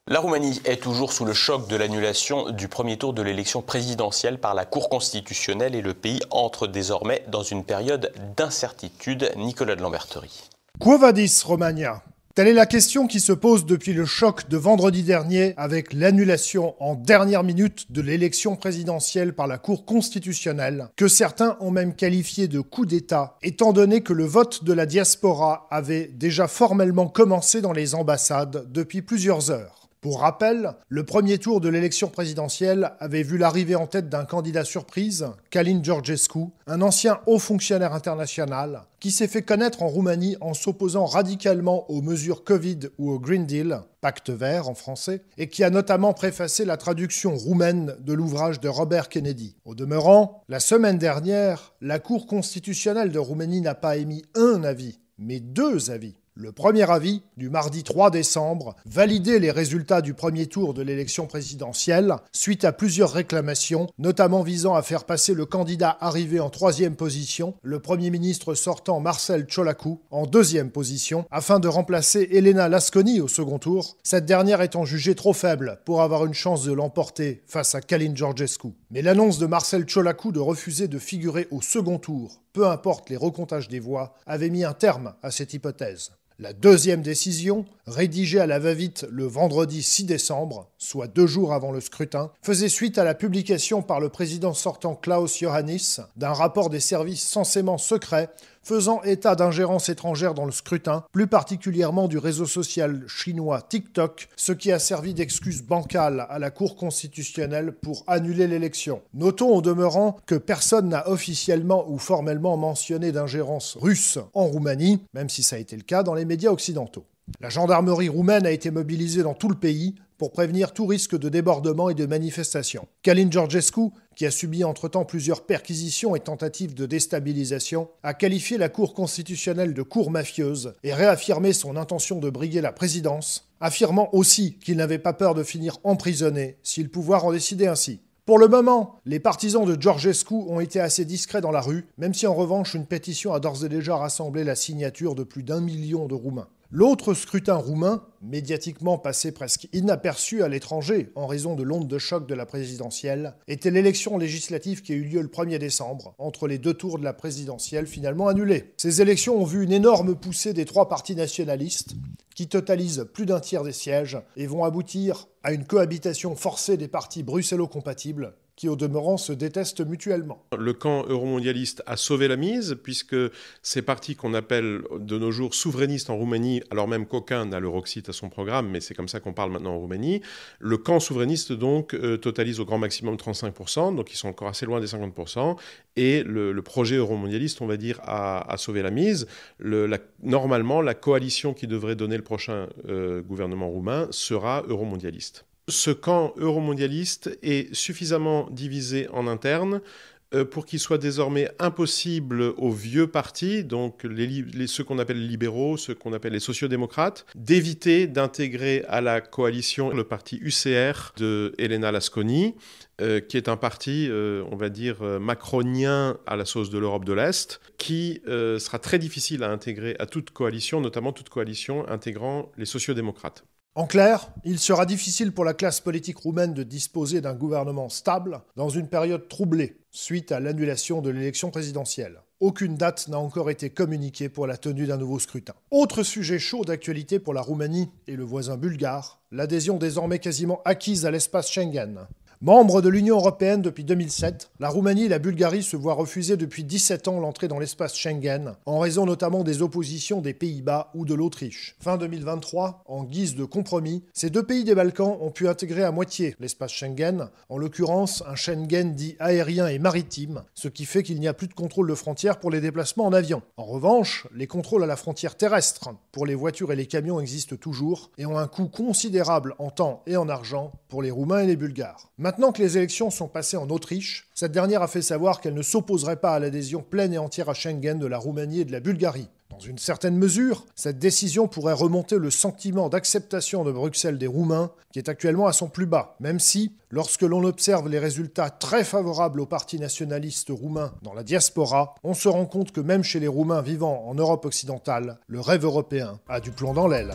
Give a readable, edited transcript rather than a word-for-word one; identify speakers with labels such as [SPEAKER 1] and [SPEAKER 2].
[SPEAKER 1] La Roumanie est toujours sous le choc de l'annulation du premier tour de l'élection présidentielle par la Cour constitutionnelle et le pays entre désormais dans une période d'incertitude. Nicolas de Lamberterie.
[SPEAKER 2] Quo vadis, Romagna ? Telle est la question qui se pose depuis le choc de vendredi dernier avec l'annulation en dernière minute de l'élection présidentielle par la Cour constitutionnelle, que certains ont même qualifié de coup d'État, étant donné que le vote de la diaspora avait déjà formellement commencé dans les ambassades depuis plusieurs heures. Pour rappel, le premier tour de l'élection présidentielle avait vu l'arrivée en tête d'un candidat surprise, Călin Georgescu, un ancien haut fonctionnaire international, qui s'est fait connaître en Roumanie en s'opposant radicalement aux mesures Covid ou au Green Deal, pacte vert en français, et qui a notamment préfacé la traduction roumaine de l'ouvrage de Robert Kennedy. Au demeurant, la semaine dernière, la Cour constitutionnelle de Roumanie n'a pas émis un avis, mais deux avis. Le premier avis, du mardi 3 décembre, validait les résultats du premier tour de l'élection présidentielle, suite à plusieurs réclamations, notamment visant à faire passer le candidat arrivé en troisième position, le Premier ministre sortant Marcel Ciolacu, en deuxième position, afin de remplacer Elena Lasconi au second tour, cette dernière étant jugée trop faible pour avoir une chance de l'emporter face à Călin Georgescu. Mais l'annonce de Marcel Ciolacu de refuser de figurer au second tour, peu importe les recomptages des voix, avait mis un terme à cette hypothèse. La deuxième décision, rédigée à la va-vite le vendredi 6 décembre, soit 2 jours avant le scrutin, faisait suite à la publication par le président sortant Klaus Iohannis d'un rapport des services censément secrets faisant état d'ingérence étrangère dans le scrutin, plus particulièrement du réseau social chinois TikTok, ce qui a servi d'excuse bancale à la Cour constitutionnelle pour annuler l'élection. Notons au demeurant que personne n'a officiellement ou formellement mentionné d'ingérence russe en Roumanie, même si ça a été le cas dans les médias occidentaux. La gendarmerie roumaine a été mobilisée dans tout le pays pour prévenir tout risque de débordement et de manifestation. Călin Georgescu, qui a subi entre-temps plusieurs perquisitions et tentatives de déstabilisation, a qualifié la Cour constitutionnelle de cour mafieuse et réaffirmé son intention de briguer la présidence, affirmant aussi qu'il n'avait pas peur de finir emprisonné si le pouvoir en décidait ainsi. Pour le moment, les partisans de Georgescu ont été assez discrets dans la rue, même si en revanche une pétition a d'ores et déjà rassemblé la signature de plus d'1 million de Roumains. L'autre scrutin roumain, médiatiquement passé presque inaperçu à l'étranger en raison de l'onde de choc de la présidentielle, était l'élection législative qui a eu lieu le 1er décembre, entre les 2 tours de la présidentielle finalement annulés. Ces élections ont vu une énorme poussée des 3 partis nationalistes, qui totalisent plus d'1 tiers des sièges et vont aboutir à une cohabitation forcée des partis bruxello-compatibles, qui au demeurant se détestent mutuellement.
[SPEAKER 3] Le camp euromondialiste a sauvé la mise, puisque ces partis qu'on appelle de nos jours souverainistes en Roumanie, alors même qu'aucun n'a l'Euroxit à son programme, mais c'est comme ça qu'on parle maintenant en Roumanie, le camp souverainiste donc totalise au grand maximum 35%, donc ils sont encore assez loin des 50%, et le projet euromondialiste, on va dire, a sauvé la mise. Normalement, la coalition qui devrait donner le prochain gouvernement roumain sera euromondialiste. Ce camp euromondialiste est suffisamment divisé en interne pour qu'il soit désormais impossible aux vieux partis, donc ceux qu'on appelle les libéraux, ceux qu'on appelle les sociodémocrates, d'éviter d'intégrer à la coalition le parti UCR de Elena Lasconi, qui est un parti, on va dire, macronien à la sauce de l'Europe de l'Est, qui sera très difficile à intégrer à toute coalition, notamment toute coalition intégrant les sociodémocrates.
[SPEAKER 2] En clair, il sera difficile pour la classe politique roumaine de disposer d'un gouvernement stable dans une période troublée suite à l'annulation de l'élection présidentielle. Aucune date n'a encore été communiquée pour la tenue d'un nouveau scrutin. Autre sujet chaud d'actualité pour la Roumanie et le voisin bulgare, l'adhésion désormais quasiment acquise à l'espace Schengen. Membre de l'Union européenne depuis 2007, la Roumanie et la Bulgarie se voient refuser depuis 17 ans l'entrée dans l'espace Schengen, en raison notamment des oppositions des Pays-Bas ou de l'Autriche. Fin 2023, en guise de compromis, ces 2 pays des Balkans ont pu intégrer à moitié l'espace Schengen, en l'occurrence un Schengen dit aérien et maritime, ce qui fait qu'il n'y a plus de contrôle de frontières pour les déplacements en avion. En revanche, les contrôles à la frontière terrestre pour les voitures et les camions existent toujours et ont un coût considérable en temps et en argent pour les Roumains et les Bulgares. Maintenant que les élections sont passées en Autriche, cette dernière a fait savoir qu'elle ne s'opposerait pas à l'adhésion pleine et entière à Schengen de la Roumanie et de la Bulgarie. Dans une certaine mesure, cette décision pourrait remonter le sentiment d'acceptation de Bruxelles des Roumains, qui est actuellement à son plus bas, même si, lorsque l'on observe les résultats très favorables au parti nationaliste roumain dans la diaspora, on se rend compte que même chez les Roumains vivant en Europe occidentale, le rêve européen a du plomb dans l'aile.